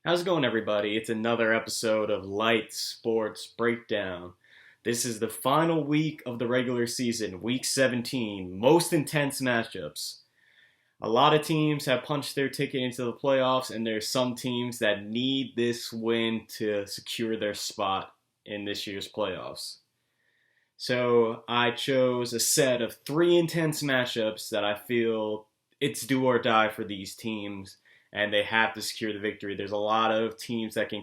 How's it going, everybody? It's another episode of Light Sports Breakdown. This is the final week of the regular season, week 17, most intense matchups. A lot of teams have punched their ticket into the playoffs, and there's some teams that need this win to secure their spot in this year's playoffs. So I chose a set of three intense matchups that I feel it's do or die for these teams, and they have to secure the victory. There's a lot of teams that can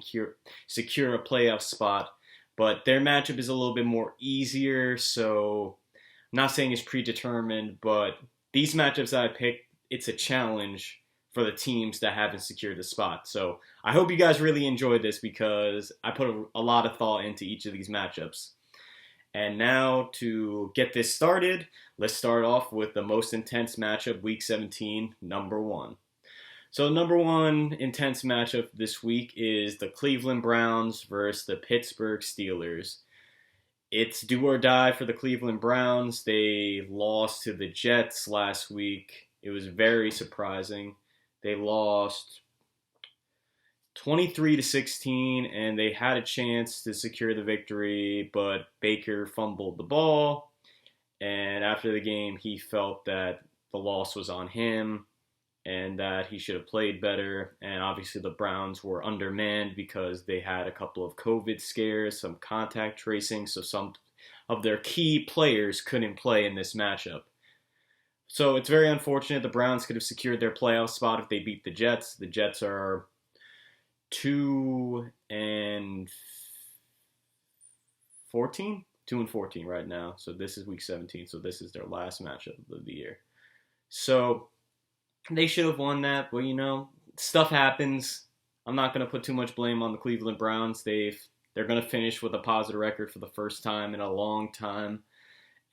secure a playoff spot, but their matchup is a little bit more easier. So I'm not saying it's predetermined, but these matchups that I picked, it's a challenge for the teams that haven't secured the spot. So I hope you guys really enjoyed this because I put a lot of thought into each of these matchups. And now to get this started, let's start off with the most intense matchup, Week 17, number one. So number one intense matchup this week is the Cleveland Browns versus the Pittsburgh Steelers. It's do or die for the Cleveland Browns. They lost to the Jets last week. It was very surprising. They lost 23-16, and they had a chance to secure the victory, but Baker fumbled the ball, and after the game, he felt that the loss was on him and that he should have played better. And obviously, the Browns were undermanned because they had a couple of COVID scares, some contact tracing, so some of their key players couldn't play in this matchup. So it's very unfortunate. The Browns could have secured their playoff spot if they beat the Jets. The Jets are 2-14, 2-14 right now. So this is week 17. So this is their last matchup of the year. So they should have won that, but stuff happens. I'm not going to put too much blame on the Cleveland Browns. They're going to finish with a positive record for the first time in a long time,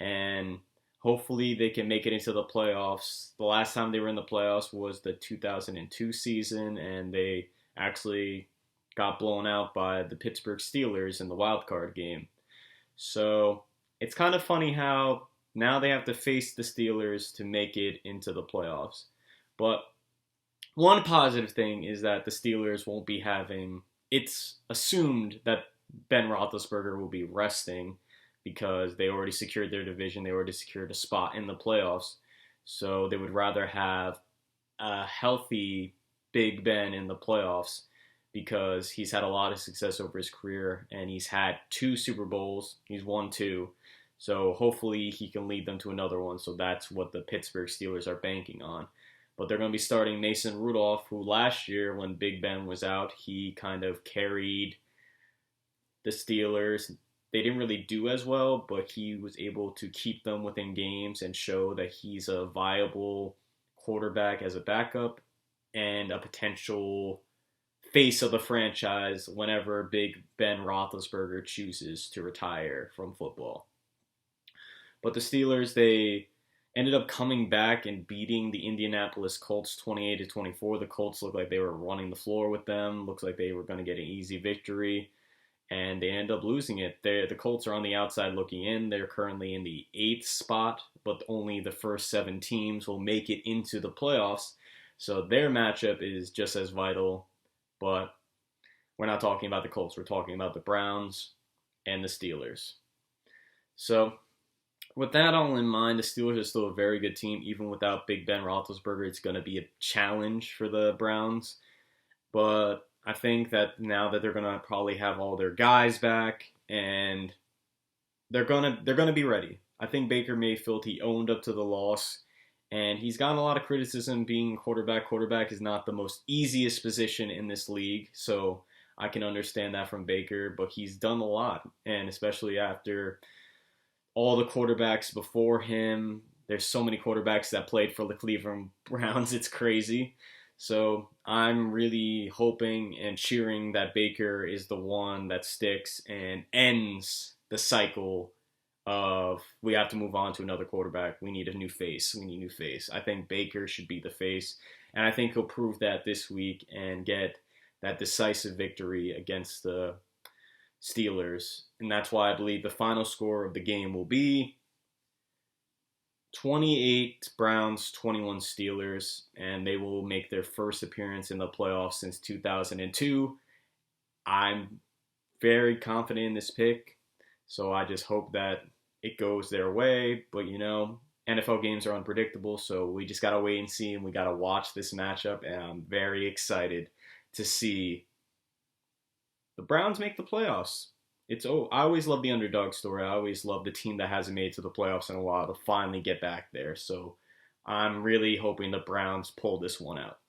and hopefully they can make it into the playoffs. The last time they were in the playoffs was the 2002 season, and they actually got blown out by the Pittsburgh Steelers in the wild card game. So it's kind of funny how now they have to face the Steelers to make it into the playoffs. But one positive thing is that the Steelers won't be having, it's assumed that Ben Roethlisberger will be resting because they already secured their division. They already secured a spot in the playoffs. So they would rather have a healthy Big Ben in the playoffs because he's had a lot of success over his career and he's had 2 Super Bowls. He's won 2. So hopefully he can lead them to another one. So that's what the Pittsburgh Steelers are banking on. But they're going to be starting Mason Rudolph, who last year when Big Ben was out, he kind of carried the Steelers. They didn't really do as well, but he was able to keep them within games and show that he's a viable quarterback as a backup and a potential face of the franchise whenever Big Ben Roethlisberger chooses to retire from football. But the Steelers, they ended up coming back and beating the Indianapolis Colts 28-24. The Colts looked like they were running the floor with them. Looks like they were going to get an easy victory, and they end up losing it. The Colts are on the outside looking in. They're currently in the 8th spot, but only the first 7 teams will make it into the playoffs. So their matchup is just as vital, but we're not talking about the Colts. We're talking about the Browns and the Steelers. So with that all in mind, the Steelers are still a very good team. Even without Big Ben Roethlisberger, it's going to be a challenge for the Browns. But I think that now that they're going to probably have all their guys back, and they're going to be ready. I think Baker Mayfield, he owned up to the loss, and he's gotten a lot of criticism being quarterback. Quarterback is not the most easiest position in this league, so I can understand that from Baker, but he's done a lot, and especially after all the quarterbacks before him. There's so many quarterbacks that played for the Cleveland Browns. It's crazy. So I'm really hoping and cheering that Baker is the one that sticks and ends the cycle of we have to move on to another quarterback. We need a new face. We need a new face. I think Baker should be the face, and I think he'll prove that this week and get that decisive victory against the Steelers. And that's why I believe the final score of the game will be 28 Browns, 21 Steelers, and they will make their first appearance in the playoffs since 2002. I'm very confident in this pick, so I just hope that it goes their way. But NFL games are unpredictable, so we just gotta wait and see, and we gotta watch this matchup. And I'm very excited to see the Browns make the playoffs. I always love the underdog story. I always love the team that hasn't made it to the playoffs in a while to finally get back there. So I'm really hoping the Browns pull this one out.